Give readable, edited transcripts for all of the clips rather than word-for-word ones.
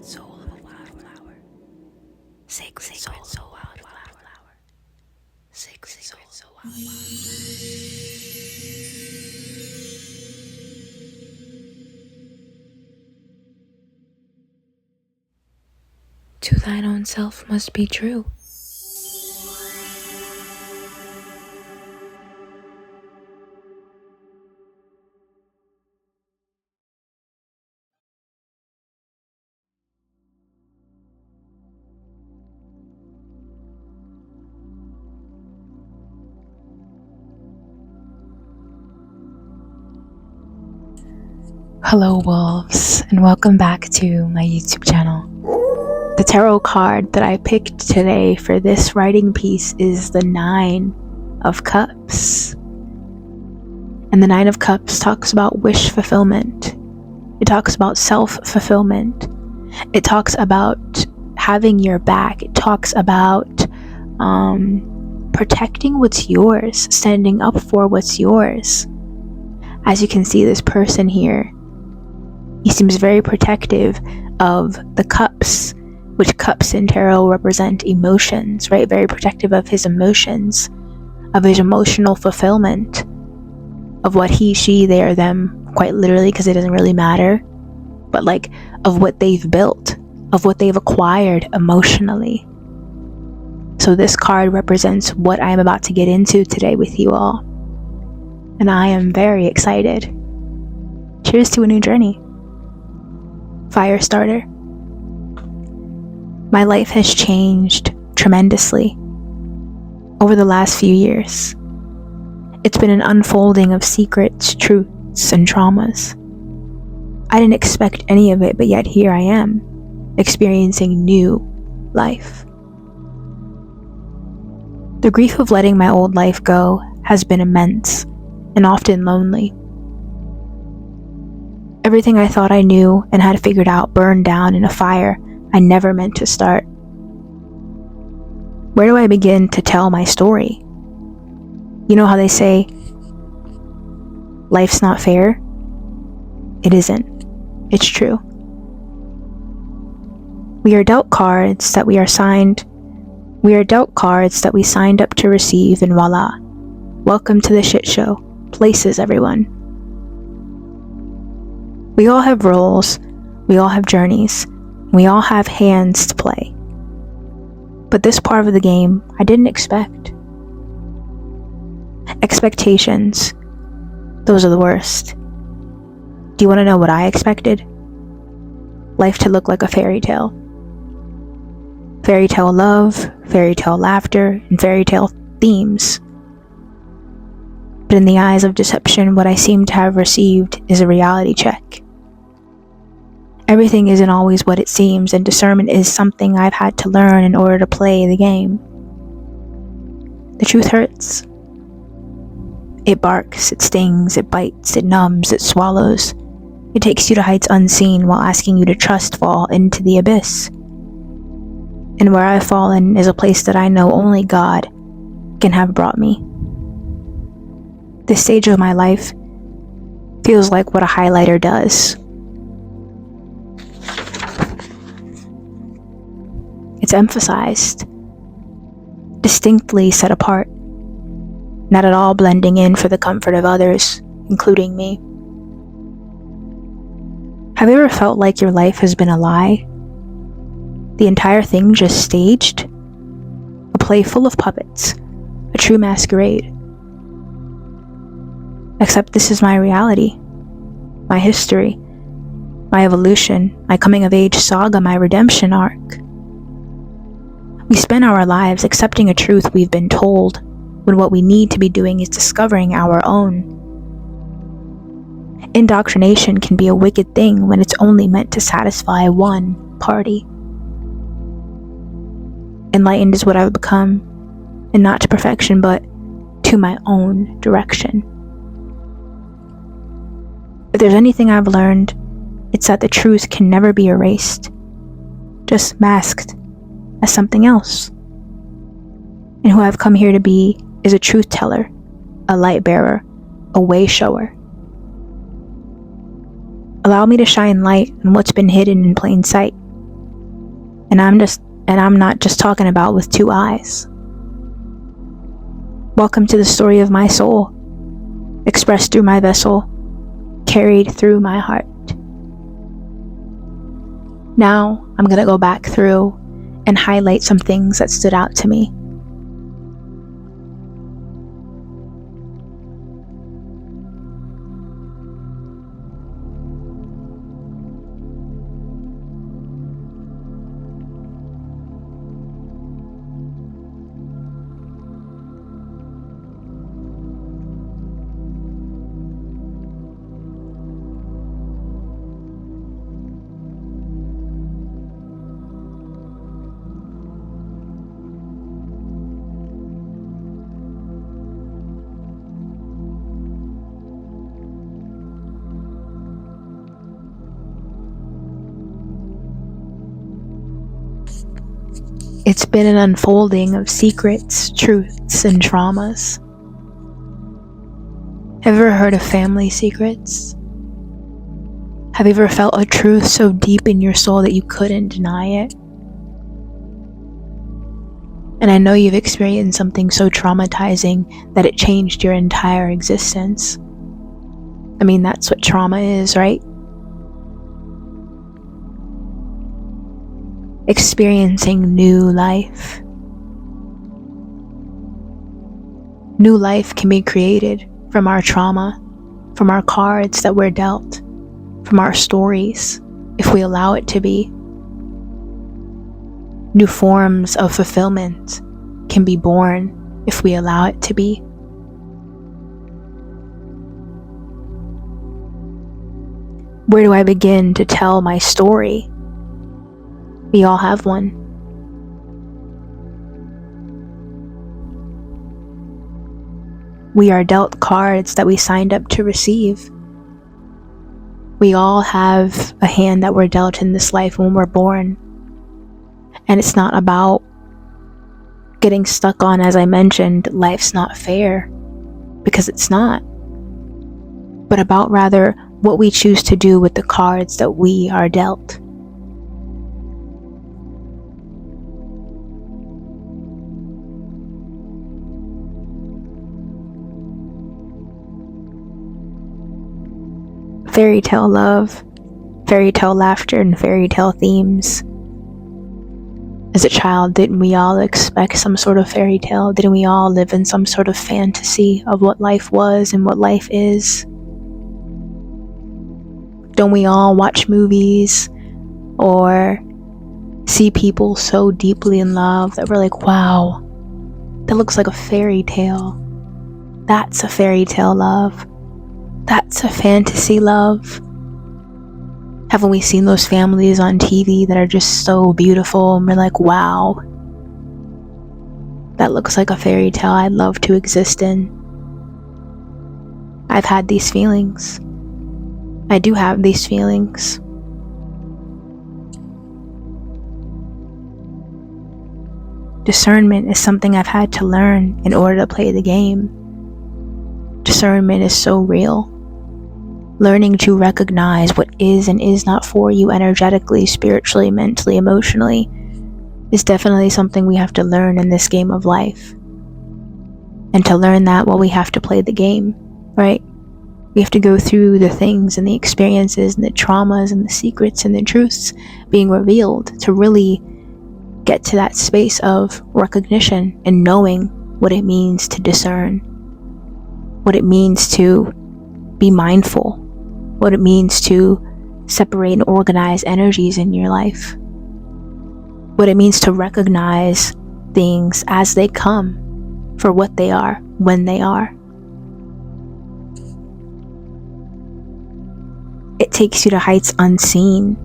soul of a wildflower. Sacred soul of a wildflower. Sacred soul of a wildflower. To thine own self must be true. Hello wolves, and welcome back to my YouTube channel. The tarot card that I picked today for this writing piece is the Nine of Cups. And the Nine of Cups talks about wish fulfillment. It talks about self-fulfillment. It talks about having your back. It talks about protecting what's yours, standing up for what's yours. As you can see, this person here, he seems very protective of the cups, which cups in tarot represent emotions, right? Very protective of his emotions, of his emotional fulfillment, of what he, she, they, or them, quite literally, because it doesn't really matter, but like of what they've built, of what they've acquired emotionally. So this card represents what I'm about to get into today with you all. And I am very excited. Cheers to a new journey. Firestarter. My life has changed tremendously over the last few years. It's been an unfolding of secrets, truths, and traumas. I didn't expect any of it, but yet here I am, experiencing new life. The grief of letting my old life go has been immense and often lonely. Everything I thought I knew and had figured out burned down in a fire I never meant to start. Where do I begin to tell my story? You know how they say, life's not fair? It isn't. It's true. We are dealt cards that we signed up to receive, and voila. Welcome to the shit show. Places, everyone. We all have roles, we all have journeys, we all have hands to play. But this part of the game, I didn't expect. Expectations, those are the worst. Do you want to know what I expected? Life to look like a fairy tale. Fairy tale love, fairy tale laughter, and fairy tale themes. But in the eyes of deception, what I seem to have received is a reality check. Everything isn't always what it seems, and discernment is something I've had to learn in order to play the game. The truth hurts. It barks, it stings, it bites, it numbs, it swallows. It takes you to heights unseen while asking you to trust fall into the abyss. And where I've fallen is a place that I know only God can have brought me. This stage of my life feels like what a highlighter does. It's emphasized, distinctly set apart, not at all blending in for the comfort of others, including me. Have you ever felt like your life has been a lie? The entire thing just staged? A play full of puppets, a true masquerade. Except this is my reality, my history, my evolution, my coming-of-age saga, my redemption arc. We spend our lives accepting a truth we've been told, when what we need to be doing is discovering our own. Indoctrination can be a wicked thing when it's only meant to satisfy one party. Enlightened is what I've become, and not to perfection, but to my own direction. If there's anything I've learned, it's that the truth can never be erased, just masked as something else. And who I've come here to be is a truth teller, a light bearer, a way shower. Allow me to shine light on what's been hidden in plain sight. And I'm not just talking about with 2 eyes. Welcome to the story of my soul, expressed through my vessel, carried through my heart. Now, I'm going to go back through and highlight some things that stood out to me. It's been an unfolding of secrets, truths, and traumas. Have you ever heard of family secrets? Have you ever felt a truth so deep in your soul that you couldn't deny it? And I know you've experienced something so traumatizing that it changed your entire existence. I mean, that's what trauma is, right? Experiencing new life. New life can be created from our trauma, from our cards that we're dealt, from our stories, if we allow it to be. New forms of fulfillment can be born if we allow it to be. Where do I begin to tell my story? We all have one. We are dealt cards that we signed up to receive. We all have a hand that we're dealt in this life when we're born. And it's not about getting stuck on, as I mentioned, life's not fair, because it's not. But about rather what we choose to do with the cards that we are dealt. Fairy tale love, fairy tale laughter, and fairy tale themes. As a child, didn't we all expect some sort of fairy tale? Didn't we all live in some sort of fantasy of what life was and what life is? Don't we all watch movies or see people so deeply in love that we're like, wow, that looks like a fairy tale. That's a fairy tale love. That's a fantasy love. Haven't we seen those families on TV that are just so beautiful and we're like, wow, that looks like a fairy tale I'd love to exist in. I've had these feelings. I do have these feelings. Discernment is something I've had to learn in order to play the game. Discernment is so real. Learning to recognize what is and is not for you energetically, spiritually, mentally, emotionally is definitely something we have to learn in this game of life. And to learn that, well, we have to play the game, right? We have to go through the things and the experiences and the traumas and the secrets and the truths being revealed to really get to that space of recognition and knowing what it means to discern, what it means to be mindful, what it means to separate and organize energies in your life, what it means to recognize things as they come for what they are, when they are. It takes you to heights unseen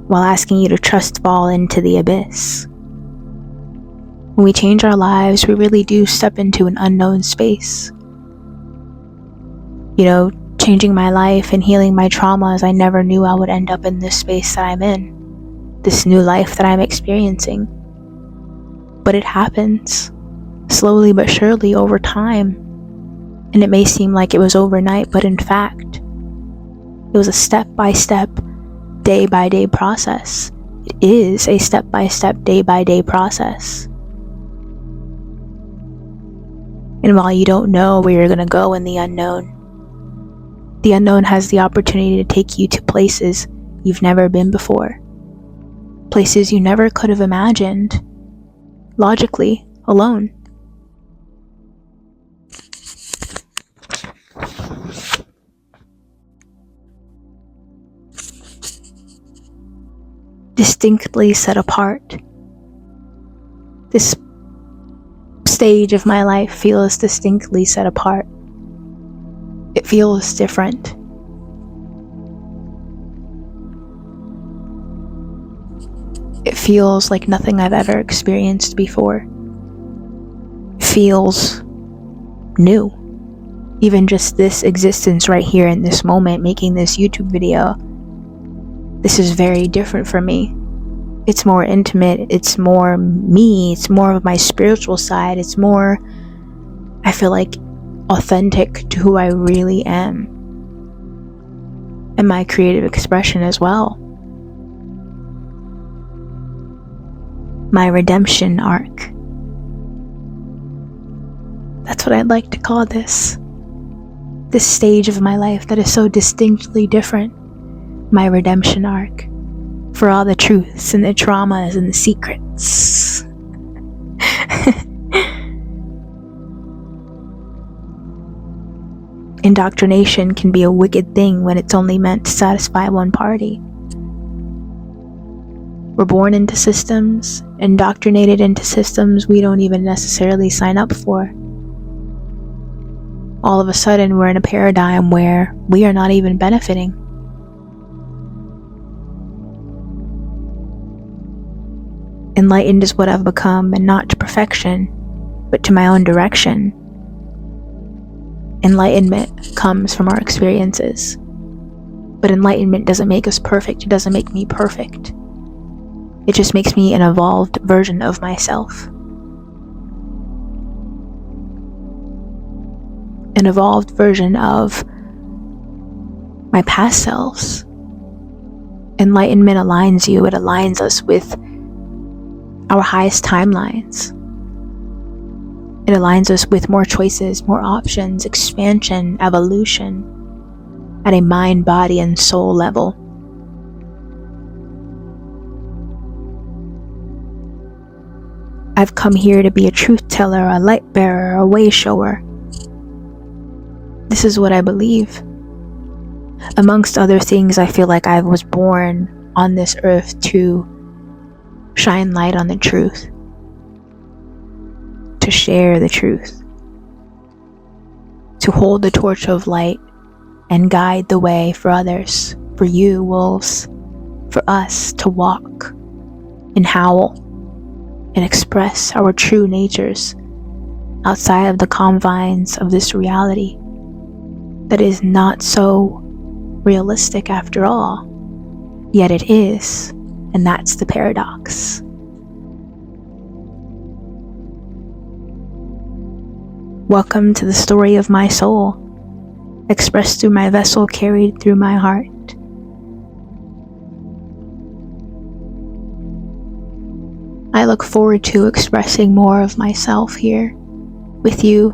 while asking you to trust fall into the abyss. When we change our lives, we really do step into an unknown space. You know, changing my life and healing my traumas, I never knew I would end up in this space that I'm in, this new life that I'm experiencing. But it happens, slowly but surely over time. And it may seem like it was overnight, but in fact, it was a step-by-step, day-by-day process. It is a step-by-step, day-by-day process. And while you don't know where you're going to go in the unknown has the opportunity to take you to places you've never been before. Places you never could have imagined, logically, alone. Distinctly set apart. This stage of my life feels distinctly set apart. It feels different. It feels like nothing I've ever experienced before. It feels new. Even just this existence right here in this moment, making this YouTube video, this is very different for me. It's more intimate, it's more me, it's more of my spiritual side, it's more, I feel like, authentic to who I really am. And my creative expression as well. My redemption arc. That's what I'd like to call this. This stage of my life that is so distinctly different. My redemption arc. For all the truths and the traumas and the secrets. Indoctrination can be a wicked thing when it's only meant to satisfy one party. We're born into systems, indoctrinated into systems we don't even necessarily sign up for. All of a sudden, we're in a paradigm where we are not even benefiting. Enlightened is what I've become, and not to perfection, but to my own direction. Enlightenment comes from our experiences. But enlightenment doesn't make us perfect. It doesn't make me perfect. It just makes me an evolved version of myself. An evolved version of my past selves. Enlightenment aligns you. It aligns us with our highest timelines. It aligns us with more choices, more options, expansion, evolution at a mind, body, and soul level. I've come here to be a truth teller, a light bearer, a way shower. This is what I believe. Amongst other things, I feel like I was born on this earth to shine light on the truth. To share the truth. To hold the torch of light and guide the way for others, for you, wolves, for us to walk and howl and express our true natures outside of the confines of this reality that is not so realistic after all, yet it is, and that's the paradox. Welcome to the story of my soul, expressed through my vessel, carried through my heart. I look forward to expressing more of myself here with you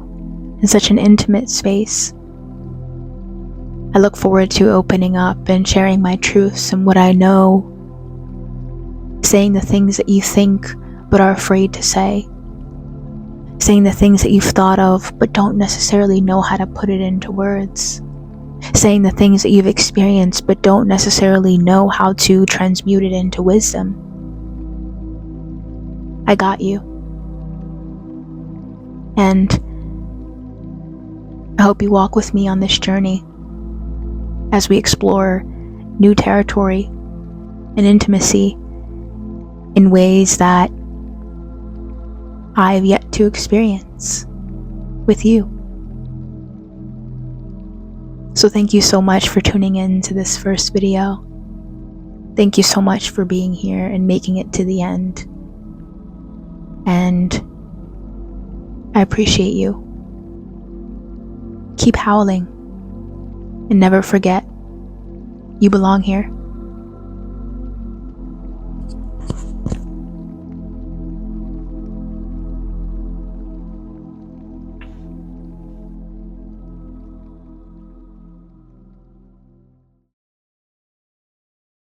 in such an intimate space. I look forward to opening up and sharing my truths and what I know, saying the things that you think but are afraid to say, saying the things that you've thought of but don't necessarily know how to put it into words, saying the things that you've experienced but don't necessarily know how to transmute it into wisdom. I got you. And I hope you walk with me on this journey as we explore new territory and intimacy in ways that I've yet to experience with you. So thank you so much for tuning in to this first video. Thank you so much for being here and making it to the end. And I appreciate you. Keep howling and never forget, you belong here.